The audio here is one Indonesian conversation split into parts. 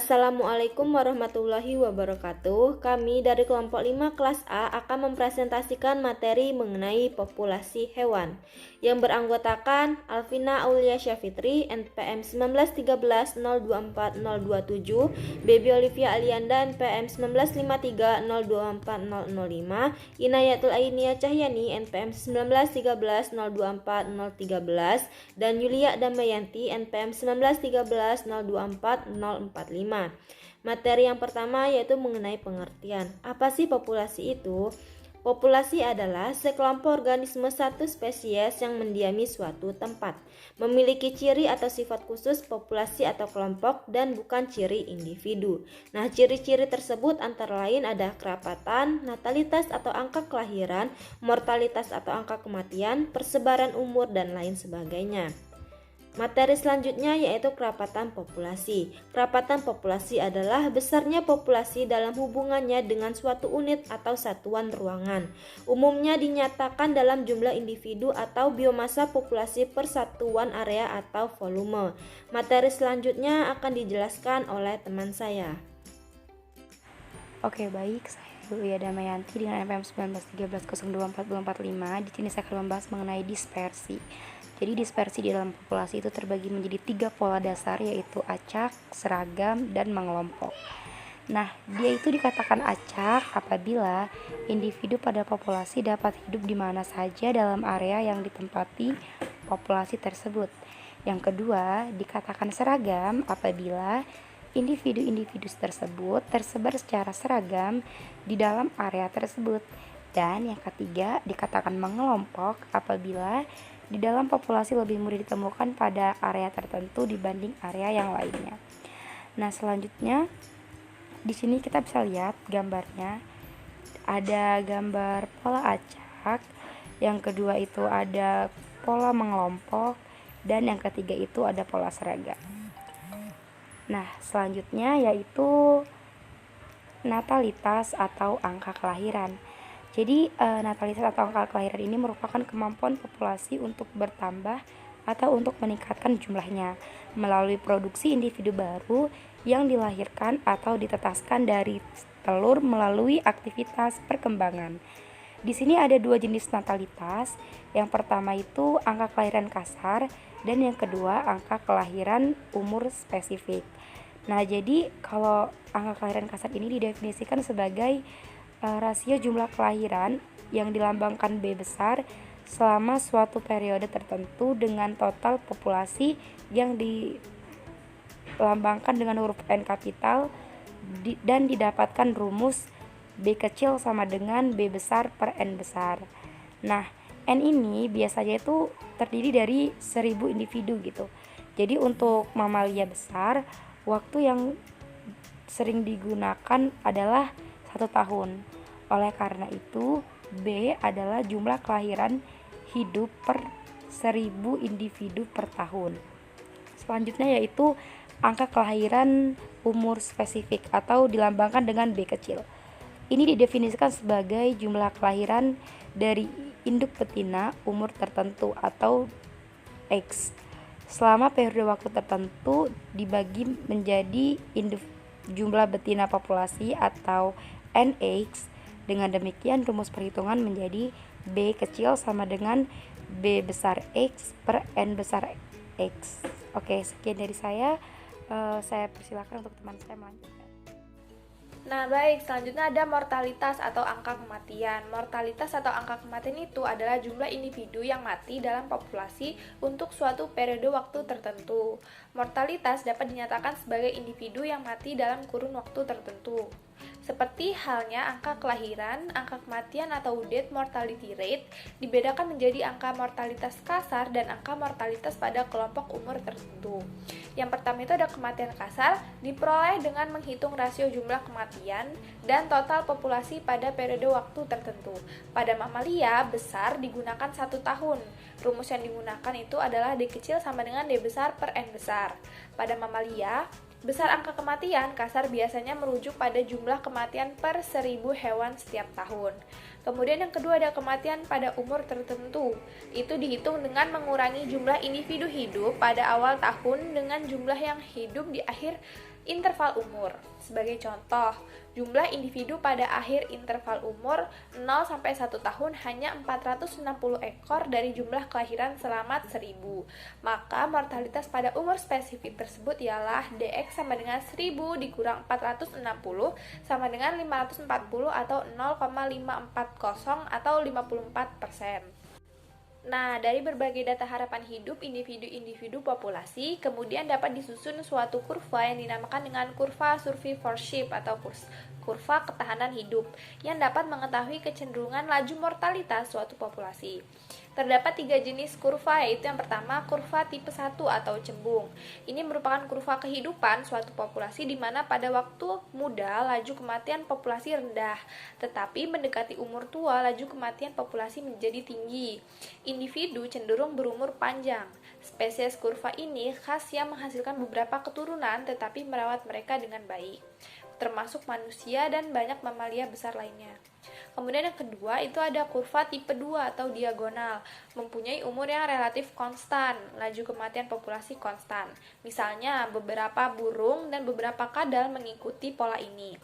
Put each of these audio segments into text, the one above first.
Assalamualaikum warahmatullahi wabarakatuh. Kami dari kelompok 5 kelas A akan mempresentasikan materi mengenai populasi hewan yang beranggotakan Alvina Aulia Syafitri, NPM 19130240027, Baby Olivia Alianda, NPM 19530240005, Inayatul Ainia Cahyani, NPM 19130240013, dan Yulia Damayanti, NPM 19130240045. Materi yang pertama yaitu mengenai pengertian. Apa sih populasi itu? Populasi adalah sekelompok organisme satu spesies yang mendiami suatu tempat, memiliki ciri atau sifat khusus populasi atau kelompok dan bukan ciri individu. Nah, ciri-ciri tersebut antara lain ada kerapatan, natalitas atau angka kelahiran, mortalitas atau angka kematian, persebaran umur, dan lain sebagainya. Materi selanjutnya yaitu kerapatan populasi. Kerapatan populasi adalah besarnya populasi dalam hubungannya dengan suatu unit atau satuan ruangan. Umumnya dinyatakan dalam jumlah individu atau biomasa populasi per satuan area atau volume. Materi selanjutnya akan dijelaskan oleh teman saya. Oke, baik, saya Yulia Damayanti dengan NPM 191302445. Di sini saya akan membahas mengenai dispersi. Jadi dispersi di dalam populasi itu terbagi menjadi 3 pola dasar, yaitu acak, seragam, dan mengelompok. Nah, dia itu dikatakan acak apabila individu pada populasi dapat hidup di mana saja dalam area yang ditempati populasi tersebut. Yang kedua, dikatakan seragam apabila individu-individu tersebut tersebar secara seragam di dalam area tersebut. Dan yang ketiga, dikatakan mengelompok apabila di dalam populasi lebih mudah ditemukan pada area tertentu dibanding area yang lainnya. Nah, selanjutnya di sini kita bisa lihat gambarnya. Ada gambar pola acak, yang kedua itu ada pola mengelompok, dan yang ketiga itu ada pola seragam. Nah, selanjutnya yaitu natalitas atau angka kelahiran. Jadi natalitas atau angka kelahiran ini merupakan kemampuan populasi untuk bertambah atau untuk meningkatkan jumlahnya melalui produksi individu baru yang dilahirkan atau ditetaskan dari telur melalui aktivitas perkembangan. Di sini ada 2 jenis natalitas. Yang pertama itu angka kelahiran kasar dan yang kedua angka kelahiran umur spesifik. Nah, jadi kalau angka kelahiran kasar ini didefinisikan sebagai rasio jumlah kelahiran yang dilambangkan B besar selama suatu periode tertentu dengan total populasi yang dilambangkan dengan huruf N kapital dan didapatkan rumus B kecil sama dengan B besar per N besar. Nah, N ini biasanya itu terdiri dari 1000 individu gitu. Jadi untuk mamalia besar, waktu yang sering digunakan adalah 1 tahun. Oleh karena itu, B adalah jumlah kelahiran hidup per 1000 individu per tahun. Selanjutnya yaitu angka kelahiran umur spesifik atau dilambangkan dengan B kecil. Ini didefinisikan sebagai jumlah kelahiran dari induk betina umur tertentu atau X selama periode waktu tertentu dibagi menjadi jumlah betina populasi atau NX. Dengan demikian rumus perhitungan menjadi B kecil sama dengan B besar X per N besar X. Oke, sekian dari saya. Saya persilakan untuk teman saya melanjutkan. Nah, baik, selanjutnya ada mortalitas atau angka kematian. Mortalitas atau angka kematian itu adalah jumlah individu yang mati dalam populasi untuk suatu periode waktu tertentu. Mortalitas dapat dinyatakan sebagai individu yang mati dalam kurun waktu tertentu. Seperti halnya angka kelahiran, angka kematian atau death mortality rate dibedakan menjadi angka mortalitas kasar dan angka mortalitas pada kelompok umur tertentu. Yang pertama itu ada kematian kasar, diperoleh dengan menghitung rasio jumlah kematian dan total populasi pada periode waktu tertentu. Pada mamalia besar digunakan 1 tahun. Rumus yang digunakan itu adalah D kecil sama dengan D besar per N besar. Pada mamalia besar angka kematian kasar biasanya merujuk pada jumlah kematian per 1000 hewan setiap tahun. Kemudian yang kedua ada kematian pada umur tertentu. Itu dihitung dengan mengurangi jumlah individu hidup pada awal tahun dengan jumlah yang hidup di akhir interval umur. Sebagai contoh, jumlah individu pada akhir interval umur 0 sampai 1 tahun hanya 460 ekor dari jumlah kelahiran selamat 1000. Maka mortalitas pada umur spesifik tersebut ialah DX sama dengan 1000 dikurang 460 sama dengan 540 atau 0,540 atau 54%. Nah, dari berbagai data harapan hidup individu-individu populasi, kemudian dapat disusun suatu kurva yang dinamakan dengan kurva survivorship atau kurva ketahanan hidup, yang dapat mengetahui kecenderungan laju mortalitas suatu populasi. Terdapat 3 jenis kurva, yaitu yang pertama kurva tipe 1 atau cembung. Ini merupakan kurva kehidupan suatu populasi di mana pada waktu muda laju kematian populasi rendah, tetapi mendekati umur tua laju kematian populasi menjadi tinggi. Individu cenderung berumur panjang. Spesies kurva ini khas yang menghasilkan beberapa keturunan tetapi merawat mereka dengan baik, termasuk manusia dan banyak mamalia besar lainnya. Kemudian yang kedua itu ada kurva tipe 2 atau diagonal, mempunyai umur yang relatif konstan, laju kematian populasi konstan. Misalnya beberapa burung dan beberapa kadal mengikuti pola ini.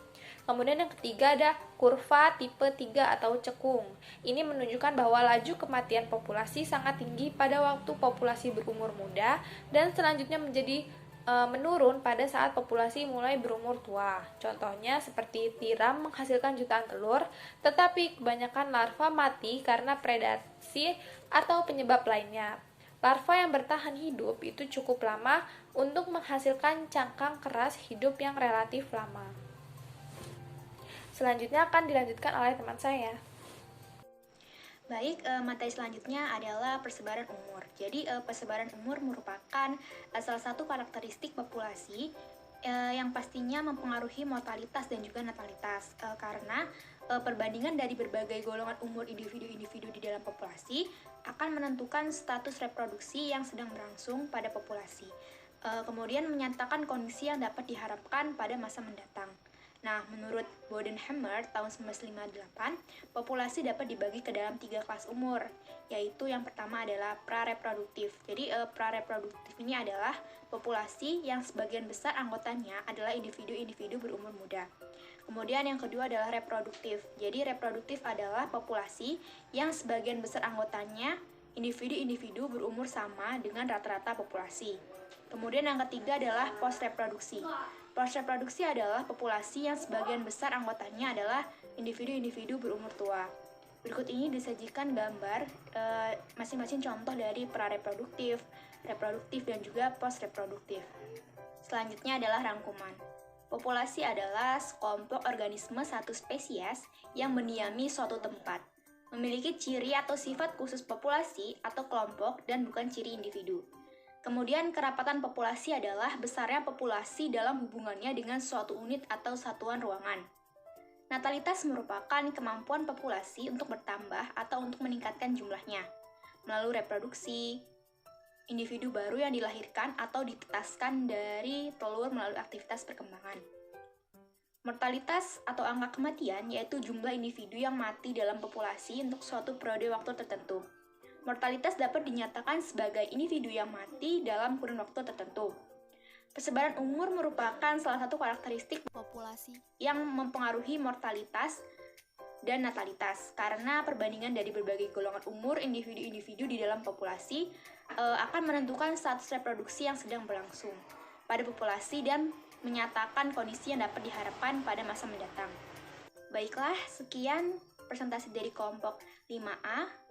Kemudian yang ketiga ada kurva tipe 3 atau cekung. Ini menunjukkan bahwa laju kematian populasi sangat tinggi pada waktu populasi berumur muda dan selanjutnya menjadi menurun pada saat populasi mulai berumur tua. Contohnya seperti tiram menghasilkan jutaan telur, tetapi kebanyakan larva mati karena predasi atau penyebab lainnya. Larva yang bertahan hidup itu cukup lama untuk menghasilkan cangkang keras hidup yang relatif lama. Selanjutnya akan dilanjutkan oleh teman saya. Baik, materi selanjutnya adalah persebaran umur. Jadi, persebaran umur merupakan salah satu karakteristik populasi yang pastinya mempengaruhi mortalitas dan juga natalitas. Karena perbandingan dari berbagai golongan umur individu-individu di dalam populasi akan menentukan status reproduksi yang sedang berlangsung pada populasi. Kemudian menyatakan kondisi yang dapat diharapkan pada masa mendatang. Nah, menurut Bodenhammer tahun 1958, populasi dapat dibagi ke dalam 3 kelas umur, yaitu yang pertama adalah prareproduktif. Jadi, prareproduktif ini adalah populasi yang sebagian besar anggotanya adalah individu-individu berumur muda. Kemudian yang kedua adalah reproduktif. Jadi, reproduktif adalah populasi yang sebagian besar anggotanya individu-individu berumur sama dengan rata-rata populasi. Kemudian yang ketiga adalah postreproduksi. Postreproduksi adalah populasi yang sebagian besar anggotanya adalah individu-individu berumur tua. Berikut ini disajikan gambar masing-masing contoh dari prareproduktif, reproduktif, dan juga postreproduktif. Selanjutnya adalah rangkuman. Populasi adalah sekelompok organisme satu spesies yang mendiami suatu tempat, memiliki ciri atau sifat khusus populasi atau kelompok dan bukan ciri individu. Kemudian kerapatan populasi adalah besarnya populasi dalam hubungannya dengan suatu unit atau satuan ruangan. Natalitas merupakan kemampuan populasi untuk bertambah atau untuk meningkatkan jumlahnya melalui reproduksi, individu baru yang dilahirkan atau ditetaskan dari telur melalui aktivitas perkembangan. Mortalitas atau angka kematian yaitu jumlah individu yang mati dalam populasi untuk suatu periode waktu tertentu. Mortalitas dapat dinyatakan sebagai individu yang mati dalam kurun waktu tertentu. Persebaran umur merupakan salah satu karakteristik populasi yang mempengaruhi mortalitas dan natalitas karena perbandingan dari berbagai golongan umur individu-individu di dalam populasi akan menentukan status reproduksi yang sedang berlangsung pada populasi dan menyatakan kondisi yang dapat diharapkan pada masa mendatang. Baiklah, sekian presentasi dari kelompok 5A.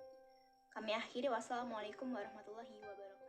Kami akhiri, wassalamualaikum warahmatullahi wabarakatuh.